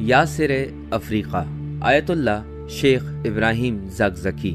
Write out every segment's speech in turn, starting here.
یاسر افریقہ آیت اللہ شیخ ابراہیم زاکزکی۔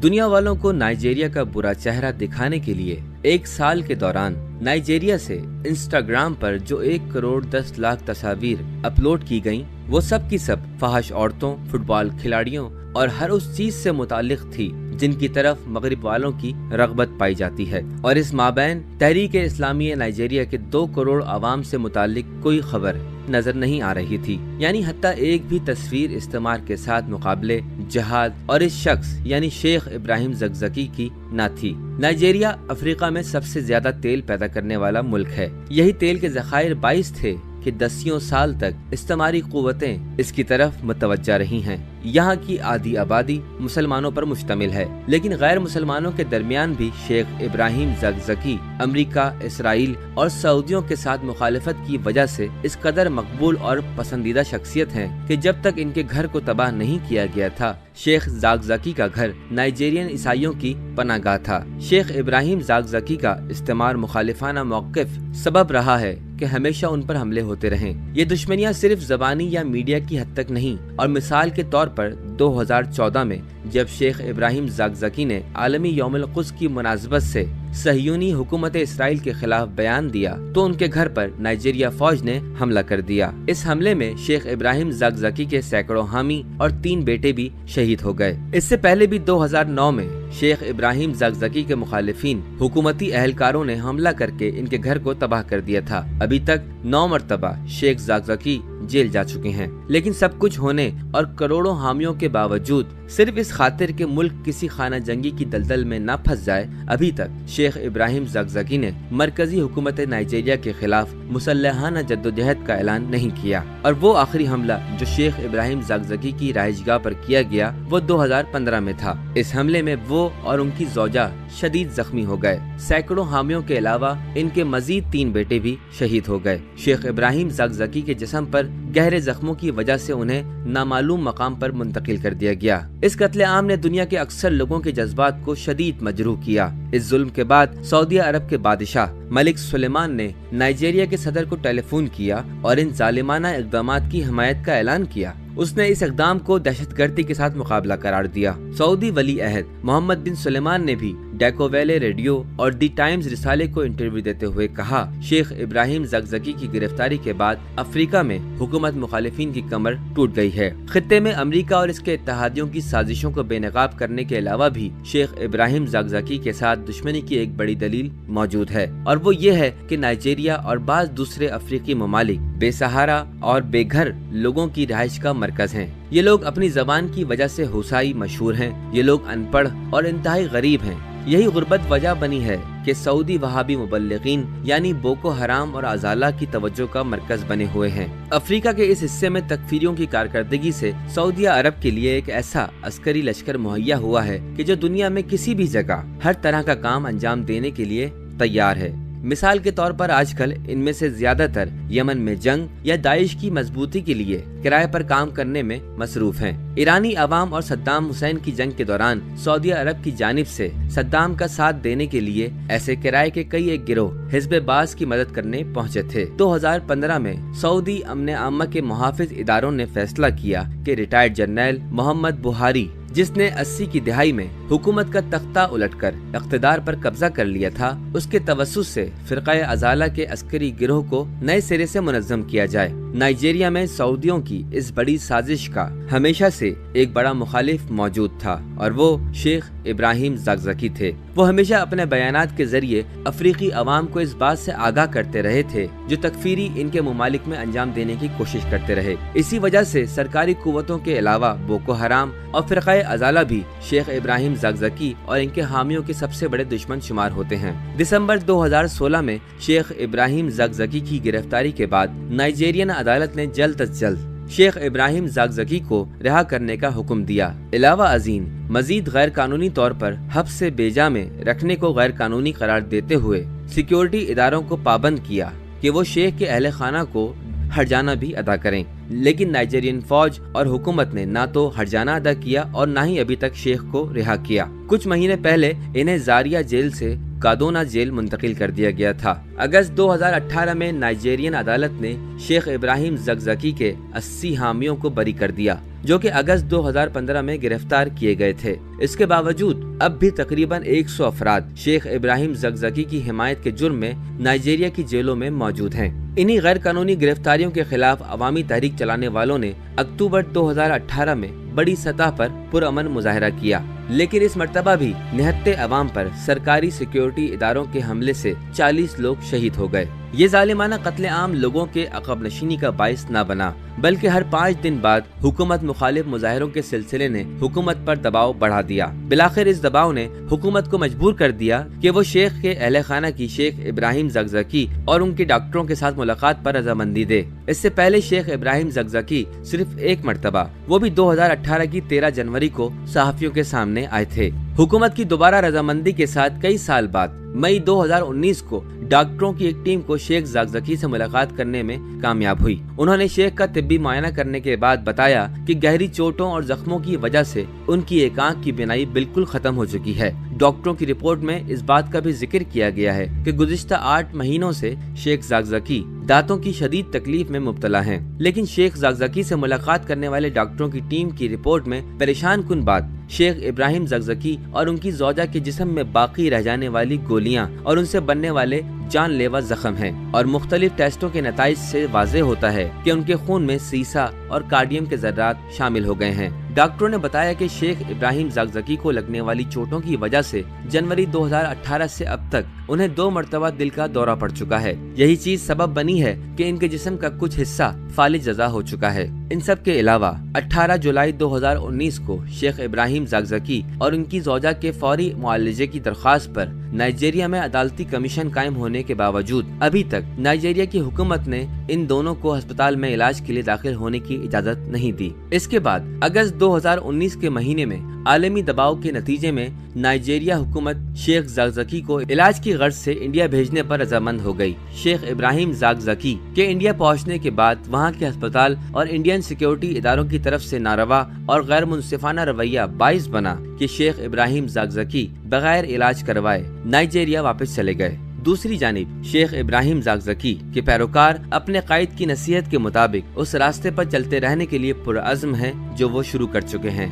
دنیا والوں کو نائجیریا کا برا چہرہ دکھانے کے لیے 1 سال کے دوران نائجیریا سے انسٹاگرام پر جو 1,10,00,000 تصاویر اپلوڈ کی گئیں، وہ سب کی سب فحش عورتوں، فٹ بال کھلاڑیوں اور ہر اس چیز سے متعلق تھی جن کی طرف مغرب والوں کی رغبت پائی جاتی ہے، اور اس مابین تحریک اسلامی نائجیریا کے 2 کروڑ عوام سے متعلق کوئی خبر نظر نہیں آ رہی تھی، یعنی حتیٰ ایک بھی تصویر استعمار کے ساتھ مقابلے، جہاد اور اس شخص یعنی شیخ ابراہیم زاکزکی کی نہ تھی۔ نائجیریا افریقہ میں سب سے زیادہ تیل پیدا کرنے والا ملک ہے۔ یہی تیل کے ذخائر باعث تھے کہ دسیوں سال تک استعماری قوتیں اس کی طرف متوجہ رہی ہیں۔ یہاں کی آدھی آبادی مسلمانوں پر مشتمل ہے، لیکن غیر مسلمانوں کے درمیان بھی شیخ ابراہیم زاکزکی امریکہ، اسرائیل اور سعودیوں کے ساتھ مخالفت کی وجہ سے اس قدر مقبول اور پسندیدہ شخصیت ہیں کہ جب تک ان کے گھر کو تباہ نہیں کیا گیا تھا، شیخ زاکزکی کا گھر نائجیرین عیسائیوں کی پناہ گاہ تھا۔ شیخ ابراہیم زاکزکی کا استعمار مخالفانہ موقف سبب رہا ہے کہ ہمیشہ ان پر حملے ہوتے رہیں۔ یہ دشمنیاں صرف زبانی یا میڈیا کی حد تک نہیں، اور مثال کے طور پر 2014 میں جب شیخ ابراہیم زاکزکی نے عالمی یوم القدس کی مناسبت سے صہیونی حکومت اسرائیل کے خلاف بیان دیا تو ان کے گھر پر نائجیریا فوج نے حملہ کر دیا۔ اس حملے میں شیخ ابراہیم زاکزکی کے سینکڑوں حامی اور 3 بیٹے بھی شہید ہو گئے۔ اس سے پہلے بھی 2009 میں شیخ ابراہیم زاکزکی کے مخالفین حکومتی اہلکاروں نے حملہ کر کے ان کے گھر کو تباہ کر دیا تھا۔ ابھی تک 9 مرتبہ شیخ زاکزکی جیل جا چکے ہیں، لیکن سب کچھ ہونے اور کروڑوں حامیوں کے باوجود صرف اس خاطر کہ ملک کسی خانہ جنگی کی دلدل میں نہ پھنس جائے، ابھی تک شیخ ابراہیم زاکزکی نے مرکزی حکومت نائجیریا کے خلاف مسلحانہ جدوجہد کا اعلان نہیں کیا، اور وہ آخری حملہ جو شیخ ابراہیم زاکزکی کی رہائش گاہ پر کیا گیا وہ 2015 میں تھا۔ اس حملے میں وہ اور ان کی زوجہ شدید زخمی ہو گئے۔ سینکڑوں حامیوں کے علاوہ ان کے مزید 3 بیٹے بھی شہید ہو گئے۔ شیخ ابراہیم زاکزکی کے جسم پر گہرے زخموں کی وجہ سے انہیں نامعلوم مقام پر منتقل کر دیا گیا۔ اس قتل عام نے دنیا کے اکثر لوگوں کے جذبات کو شدید مجروح کیا۔ اس ظلم کے بعد سعودی عرب کے بادشاہ ملک سلیمان نے نائجیریا کے صدر کو ٹیلی فون کیا اور ان ظالمانہ اقدامات کی حمایت کا اعلان کیا۔ اس نے اس اقدام کو دہشت گردی کے ساتھ مقابلہ قرار دیا۔ سعودی ولی عہد محمد بن سلیمان نے بھی ڈیکو ویلے ریڈیو اور دی ٹائمز رسالے کو انٹرویو دیتے ہوئے کہا، شیخ ابراہیم زاکزکی کی گرفتاری کے بعد افریقہ میں حکومت مخالفین کی کمر ٹوٹ گئی ہے۔ خطے میں امریکہ اور اس کے اتحادیوں کی سازشوں کو بے نقاب کرنے کے علاوہ بھی شیخ ابراہیم زاکزکی کے ساتھ دشمنی کی ایک بڑی دلیل موجود ہے، اور وہ یہ ہے کہ نائجیریا اور بعض دوسرے افریقی ممالک بے سہارا اور بے گھر لوگوں کی رہائش کا مرکز ہیں۔ یہ لوگ اپنی زبان کی وجہ سے ہوسائی مشہور ہیں، یہ لوگ ان پڑھ اور انتہائی غریب ہیں۔ یہی غربت وجہ بنی ہے کہ سعودی وہابی مبلغین یعنی بوکو حرام اور ازالہ کی توجہ کا مرکز بنے ہوئے ہیں۔ افریقہ کے اس حصے میں تکفیریوں کی کارکردگی سے سعودی عرب کے لیے ایک ایسا عسکری لشکر مہیا ہوا ہے کہ جو دنیا میں کسی بھی جگہ ہر طرح کا کام انجام دینے کے لیے تیار ہے۔ مثال کے طور پر آج کل ان میں سے زیادہ تر یمن میں جنگ یا داعش کی مضبوطی کے لیے کرائے پر کام کرنے میں مصروف ہیں۔ ایرانی عوام اور صدام حسین کی جنگ کے دوران سعودی عرب کی جانب سے صدام کا ساتھ دینے کے لیے ایسے کرائے کے کئی ایک گروہ حزب بعث کی مدد کرنے پہنچے تھے۔ 2015 میں سعودی امن عامہ کے محافظ اداروں نے فیصلہ کیا کہ ریٹائرڈ جنرل محمد بخاری، جس نے 80 کی دہائی میں حکومت کا تختہ الٹ کر اقتدار پر قبضہ کر لیا تھا، اس کے توسط سے فرقہ ازالہ کے عسکری گروہ کو نئے سرے سے منظم کیا جائے۔ نائجیریا میں سعودیوں کی اس بڑی سازش کا ہمیشہ سے ایک بڑا مخالف موجود تھا، اور وہ شیخ ابراہیم زاکزکی تھے۔ وہ ہمیشہ اپنے بیانات کے ذریعے افریقی عوام کو اس بات سے آگاہ کرتے رہے تھے جو تکفیری ان کے ممالک میں انجام دینے کی کوشش کرتے رہے۔ اسی وجہ سے سرکاری قوتوں کے علاوہ بوکو حرام اور فرقہ ازالہ بھی شیخ ابراہیم زاکزکی اور ان کے حامیوں کے سب سے بڑے دشمن شمار ہوتے ہیں۔ دسمبر 2016 میں شیخ ابراہیم زاکزکی کی گرفتاری کے بعد نائجیرین عدالت نے جلد از جلد شیخ ابراہیم زاکزکی کو رہا کرنے کا حکم دیا۔ علاوہ ازیں مزید غیر قانونی طور پر حبس سے بیجا میں رکھنے کو غیر قانونی قرار دیتے ہوئے سیکیورٹی اداروں کو پابند کیا کہ وہ شیخ کے اہل خانہ کو ہرجانہ بھی ادا کریں، لیکن نائجیرین فوج اور حکومت نے نہ تو ہرجانہ ادا کیا اور نہ ہی ابھی تک شیخ کو رہا کیا۔ کچھ مہینے پہلے انہیں زاریہ جیل سے کادونا جیل منتقل کر دیا گیا تھا۔ اگست 2018 میں نائجیرین عدالت نے شیخ ابراہیم زکزکی کے 80 حامیوں کو بری کر دیا، جو کہ اگست 2015 میں گرفتار کیے گئے تھے۔ اس کے باوجود اب بھی تقریباً 100 افراد شیخ ابراہیم زکزکی کی حمایت کے جرم میں نائجیریا کی جیلوں میں موجود ہیں۔ انہی غیر قانونی گرفتاریوں کے خلاف عوامی تحریک چلانے والوں نے اکتوبر 2018 میں بڑی سطح پر پرامن مظاہرہ کیا، لیکن اس مرتبہ بھی نہتے عوام پر سرکاری سیکیورٹی اداروں کے حملے سے 40 لوگ شہید ہو گئے۔ یہ ظالمانہ قتل عام لوگوں کے عقب نشینی کا باعث نہ بنا، بلکہ ہر 5 دن بعد حکومت مخالف مظاہروں کے سلسلے نے حکومت پر دباؤ بڑھا دیا۔ بالآخر اس دباؤ نے حکومت کو مجبور کر دیا کہ وہ شیخ کے اہل خانہ کی شیخ ابراہیم زکزکی اور ان کے ڈاکٹروں کے ساتھ ملاقات پر رضامندی دے۔ اس سے پہلے شیخ ابراہیم زکزکی صرف ایک مرتبہ، وہ بھی 2018 کی 13 جنوری کو صحافیوں کے سامنے آئے تھے۔ حکومت کی دوبارہ رضامندی کے ساتھ کئی سال بعد مئی 2019 کو ڈاکٹروں کی ایک ٹیم کو شیخ زکزکی سے ملاقات کرنے میں کامیاب ہوئی۔ انہوں نے شیخ کا طبی معائنہ کرنے کے بعد بتایا کہ گہری چوٹوں اور زخموں کی وجہ سے ان کی ایک آنکھ کی بینائی بالکل ختم ہو چکی ہے۔ ڈاکٹروں کی رپورٹ میں اس بات کا بھی ذکر کیا گیا ہے کہ گزشتہ 8 مہینوں سے شیخ زکزکی دانتوں کی شدید تکلیف میں مبتلا ہیں، لیکن شیخ زکزکی سے ملاقات کرنے والے ڈاکٹروں کی ٹیم کی رپورٹ میں پریشان کن بات شیخ ابراہیم زکزکی اور ان کی زوجہ کے جسم میں باقی رہ جانے والی گولیاں اور ان سے بننے والے جان لیوا زخم ہیں، اور مختلف ٹیسٹوں کے نتائج سے واضح ہوتا ہے کہ ان کے خون میں سیسا اور کارڈیم کے ذرات شامل ہو گئے ہیں۔ ڈاکٹروں نے بتایا کہ شیخ ابراہیم زکزکی کو لگنے والی چوٹوں کی وجہ سے جنوری 2018 سے اب تک انہیں 2 مرتبہ دل کا دورہ پڑ چکا ہے۔ یہی چیز سبب بنی ہے کہ ان کے جسم کا کچھ حصہ فالج جزا ہو چکا ہے۔ ان سب کے علاوہ 18 جولائی 2019 کو شیخ ابراہیم زکزکی اور ان کی زوجہ کے فوری معالجے کی درخواست پر نائجیریا میں عدالتی کمیشن قائم ہونے کے باوجود ابھی تک نائجیریا کی حکومت نے ان دونوں کو ہسپتال میں علاج کے لیے داخل ہونے کی اجازت نہیں دی۔ اس کے بعد اگست 2019 کے مہینے میں عالمی دباؤ کے نتیجے میں نائجیریا حکومت شیخ زکزکی کو علاج کی غرض سے انڈیا بھیجنے پر رضامند ہو گئی۔ شیخ ابراہیم زکزکی کے انڈیا پہنچنے کے بعد وہاں کے ہسپتال اور انڈین سیکیورٹی اداروں کی طرف سے ناروا اور غیر منصفانہ رویہ باعث بنا کہ شیخ ابراہیم زکزکی بغیر علاج کروائے نائجیریا واپس چلے گئے۔ دوسری جانب شیخ ابراہیم زکزکی کے پیروکار اپنے قائد کی نصیحت کے مطابق اس راستے پر چلتے رہنے کے لیے پرعزم ہیں جو وہ شروع کر چکے ہیں۔